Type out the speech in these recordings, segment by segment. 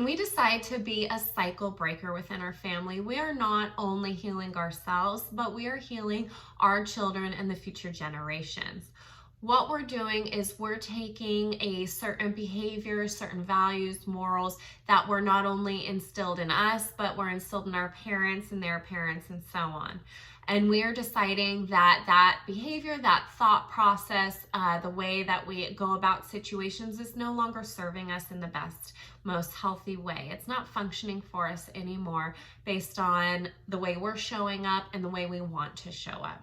we decide to be a cycle breaker within our family, we are not only healing ourselves, but we are healing our children and the future generations. What we're doing is we're taking a certain behavior, certain values, morals that were not only instilled in us, but were instilled in our parents and their parents and so on. And we are deciding that that behavior, that thought process, the way that we go about situations is no longer serving us in the best, most healthy way. It's not functioning for us anymore based on the way we're showing up and the way we want to show up.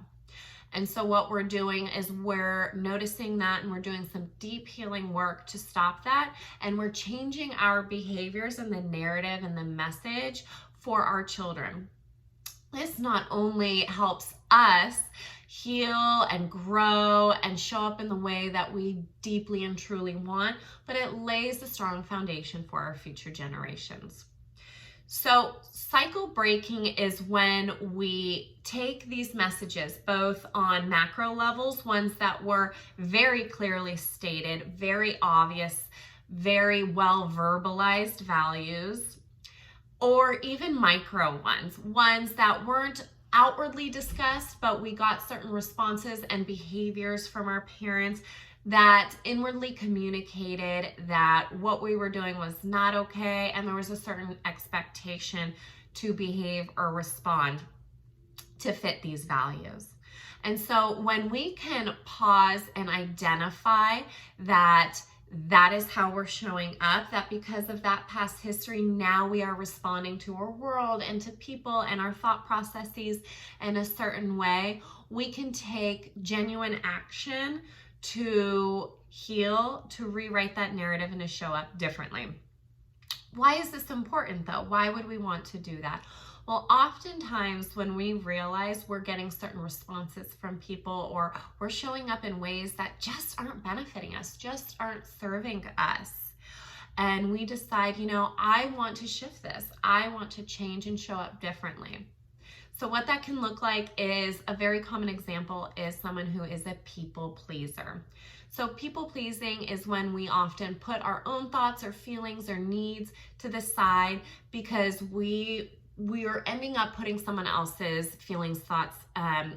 And so what we're doing is we're noticing that, and we're doing some deep healing work to stop that. And we're changing our behaviors and the narrative and the message for our children. This not only helps us heal and grow and show up in the way that we deeply and truly want, but it lays a strong foundation for our future generations. So cycle breaking is when we take these messages, both on macro levels, ones that were very clearly stated, very obvious, very well verbalized values, or even micro ones that weren't outwardly discussed, but we got certain responses and behaviors from our parents that inwardly communicated that what we were doing was not okay, and there was a certain expectation to behave or respond to fit these values. And so when we can pause and identify that that is how we're showing up, that because of that past history, now we are responding to our world and to people and our thought processes in a certain way, we can take genuine action to heal, to rewrite that narrative and to show up differently. Why is this important though? Why would we want to do that? Well, oftentimes when we realize we're getting certain responses from people, or we're showing up in ways that just aren't benefiting us, just aren't serving us, and we decide, I want to shift this. I want to change and show up differently. So what that can look like is, a very common example is someone who is a people pleaser. So people pleasing is when we often put our own thoughts or feelings or needs to the side because we are ending up putting someone else's feelings, thoughts,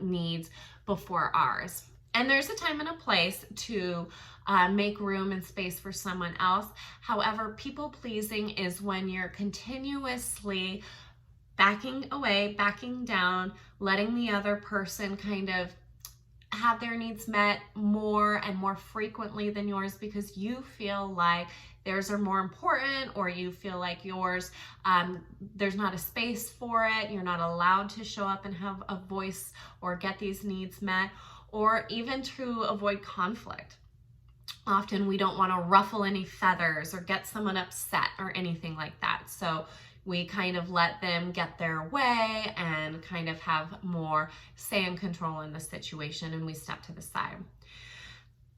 needs before ours. And there's a time and a place to make room and space for someone else. However, people pleasing is when you're continuously backing away, backing down, letting the other person kind of have their needs met more and more frequently than yours because you feel like theirs are more important, or you feel like yours, there's not a space for it, you're not allowed to show up and have a voice or get these needs met, or even to avoid conflict. Often we don't want to ruffle any feathers or get someone upset or anything like that. So we kind of let them get their way and kind of have more say and control in the situation, and we step to the side.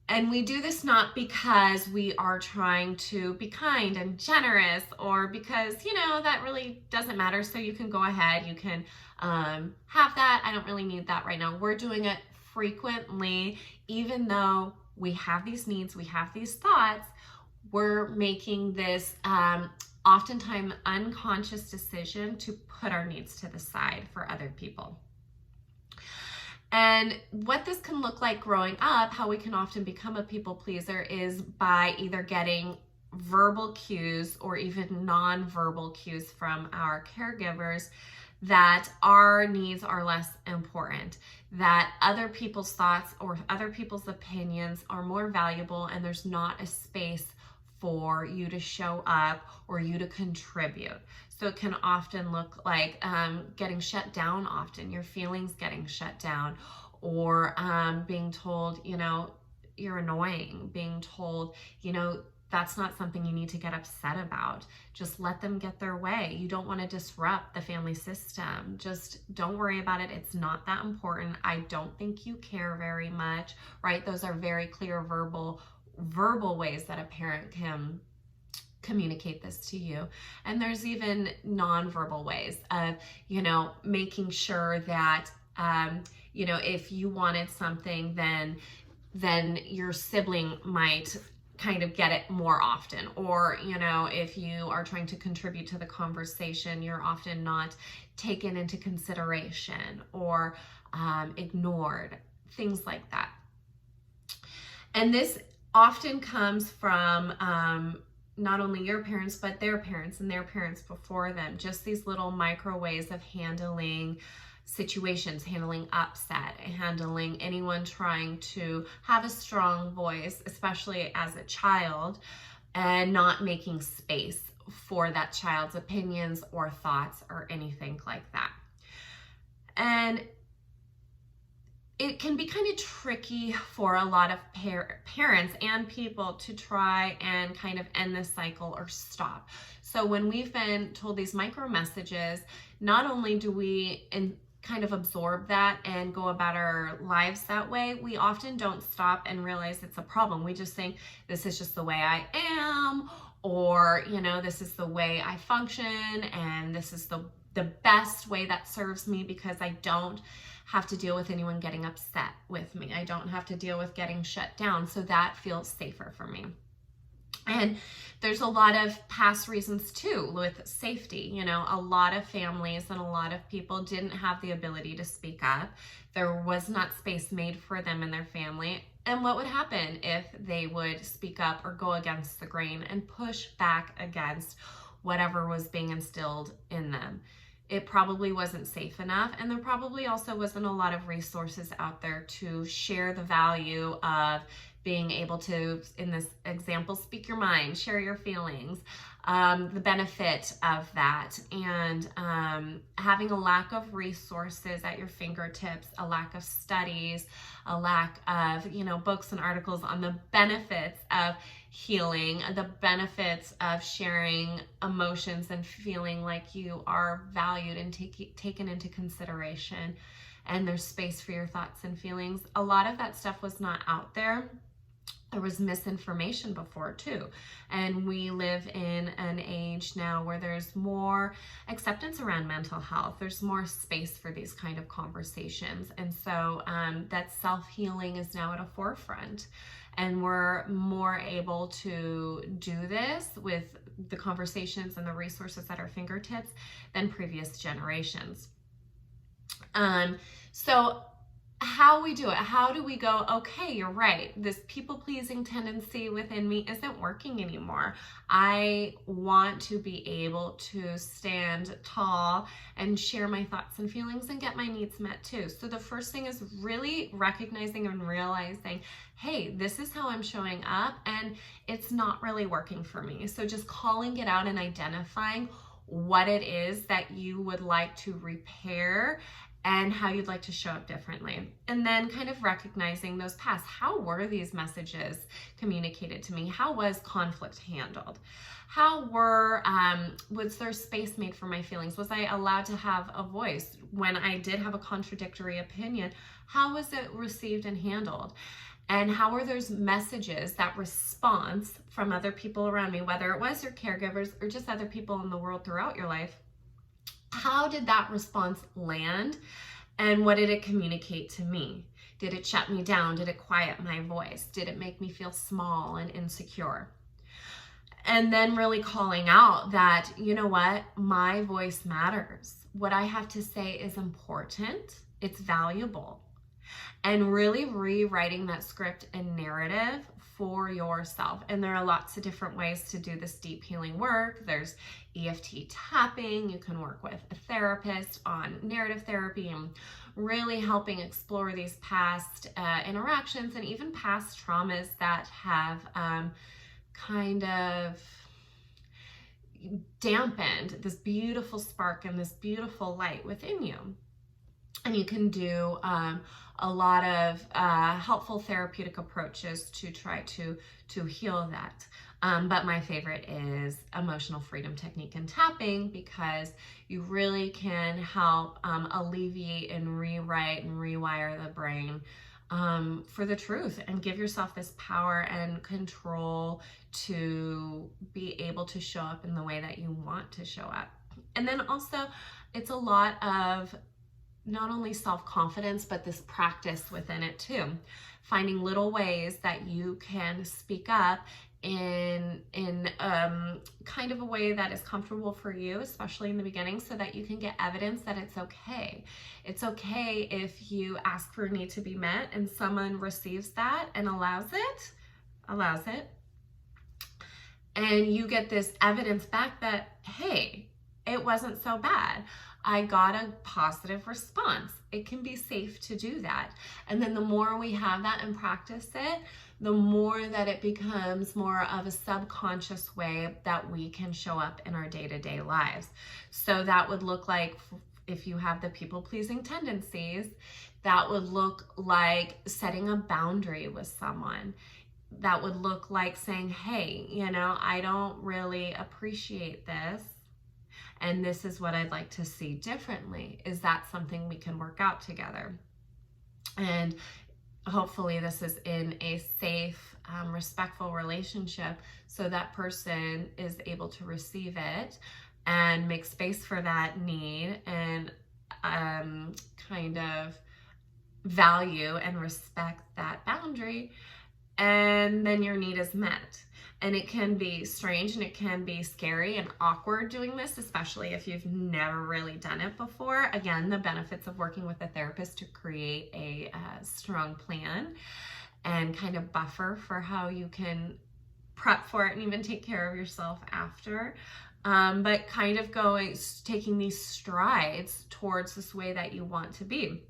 And we do this not because we are trying to be kind and generous, or because, that really doesn't matter. So you can go ahead, you can have that. I don't really need that right now. We're doing it frequently, even though we have these needs, we have these thoughts, we're making this oftentimes unconscious decision to put our needs to the side for other people. And what this can look like growing up, how we can often become a people pleaser, is by either getting verbal cues or even non-verbal cues from our caregivers that our needs are less important, that other people's thoughts or other people's opinions are more valuable, and there's not a space for you to show up or you to contribute. So it can often look like getting shut down often, your feelings getting shut down, or being told, you're annoying, being told, that's not something you need to get upset about. Just let them get their way. You don't want to disrupt the family system. Just don't worry about it. It's not that important. I don't think you care very much, right? Those are very clear verbal ways that a parent can communicate this to you. And there's even nonverbal ways of, making sure that, if you wanted something, then your sibling might kind of get it more often. Or, if you are trying to contribute to the conversation, you're often not taken into consideration or ignored, things like that. And this often comes from not only your parents, but their parents and their parents before them. Just these little micro ways of handling situations, handling upset, handling anyone trying to have a strong voice, especially as a child, and not making space for that child's opinions or thoughts or anything like that. And it can be kind of tricky for a lot of parents and people to try and kind of end this cycle or stop. So when we've been told these micro messages, not only do we kind of absorb that and go about our lives that way, we often don't stop and realize it's a problem. We just think this is just the way I am, or, this is the way I function, and this is the best way that serves me because I don't have to deal with anyone getting upset with me. I don't have to deal with getting shut down. So that feels safer for me. And there's a lot of past reasons too with safety. A lot of families and a lot of people didn't have the ability to speak up. There was not space made for them in their family. And what would happen if they would speak up or go against the grain and push back against whatever was being instilled in them? It probably wasn't safe enough, and there probably also wasn't a lot of resources out there to share the value of being able to, in this example, speak your mind, share your feelings, the benefit of that, and having a lack of resources at your fingertips, a lack of studies, a lack of, books and articles on the benefits of healing, the benefits of sharing emotions and feeling like you are valued and taken into consideration, and there's space for your thoughts and feelings. A lot of that stuff was not out there. There was misinformation before too. And we live in an age now where there's more acceptance around mental health. There's more space for these kind of conversations. And so that self-healing is now at a forefront. And we're more able to do this with the conversations and the resources at our fingertips than previous generations. So how we do it, how do we go, okay, you're right, this people-pleasing tendency within me isn't working anymore. I want to be able to stand tall and share my thoughts and feelings and get my needs met too. So the first thing is really recognizing and realizing, hey, this is how I'm showing up and it's not really working for me. So just calling it out and identifying what it is that you would like to repair and how you'd like to show up differently. And then kind of recognizing those past. How were these messages communicated to me? How was conflict handled? How was there space made for my feelings? Was I allowed to have a voice when I did have a contradictory opinion? How was it received and handled? And how were those messages, that response from other people around me, whether it was your caregivers or just other people in the world throughout your life? How did that response land, and what did it communicate to me? Did it shut me down? Did it quiet my voice? Did it make me feel small and insecure? And then really calling out that, you know what, my voice matters. What I have to say is important. It's valuable. And really rewriting that script and narrative for yourself. And there are lots of different ways to do this deep healing work. There's EFT tapping. You can work with a therapist on narrative therapy and really helping explore these past interactions and even past traumas that have kind of dampened this beautiful spark and this beautiful light within you. And you can do a lot of helpful therapeutic approaches to try to heal that. But my favorite is emotional freedom technique and tapping, because you really can help alleviate and rewrite and rewire the brain for the truth, and give yourself this power and control to be able to show up in the way that you want to show up. And then also, it's a lot of not only self-confidence, but this practice within it too. Finding little ways that you can speak up in kind of a way that is comfortable for you, especially in the beginning, so that you can get evidence that it's okay. It's okay if you ask for a need to be met and someone receives that and allows it, and you get this evidence back that, hey, it wasn't so bad. I got a positive response. It can be safe to do that. And then the more we have that and practice it, the more that it becomes more of a subconscious way that we can show up in our day-to-day lives. So that would look like, if you have the people-pleasing tendencies, that would look like setting a boundary with someone. That would look like saying, hey, I don't really appreciate this, and this is what I'd like to see differently. Is that something we can work out together? And hopefully this is in a safe, respectful relationship, so that person is able to receive it and make space for that need, and kind of value and respect that boundary, and then your need is met. And it can be strange and it can be scary and awkward doing this, especially if you've never really done it before. Again, the benefits of working with a therapist to create a strong plan and kind of buffer for how you can prep for it and even take care of yourself after. But kind of taking these strides towards this way that you want to be.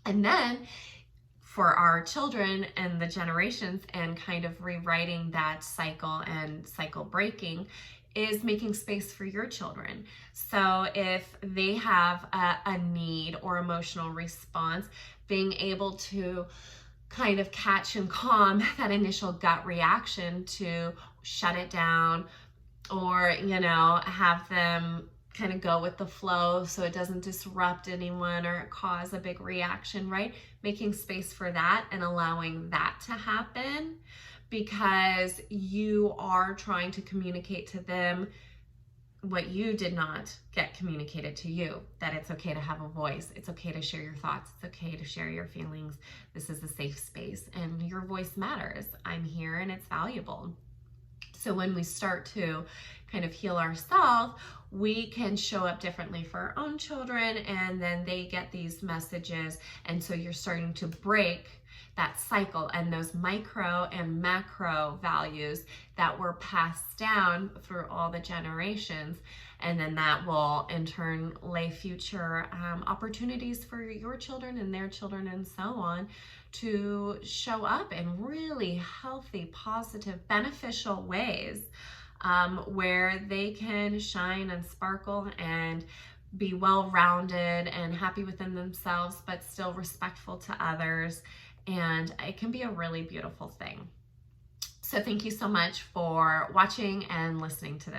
And then for our children and the generations, and kind of rewriting that cycle and cycle breaking, is making space for your children. So if they have a need or emotional response, being able to kind of catch and calm that initial gut reaction to shut it down, or have them kind of go with the flow so it doesn't disrupt anyone or cause a big reaction, right? Making space for that and allowing that to happen, because you are trying to communicate to them what you did not get communicated to you, that it's okay to have a voice. It's okay to share your thoughts. It's okay to share your feelings. This is a safe space and your voice matters. I'm here and it's valuable. So when we start to kind of heal ourselves, we can show up differently for our own children, and then they get these messages. And so you're starting to break that cycle and those micro and macro values that were passed down through all the generations. And then that will in turn lay future opportunities for your children and their children and so on, to show up in really healthy, positive, beneficial ways, where they can shine and sparkle and be well-rounded and happy within themselves, but still respectful to others. And it can be a really beautiful thing. So thank you so much for watching and listening to this.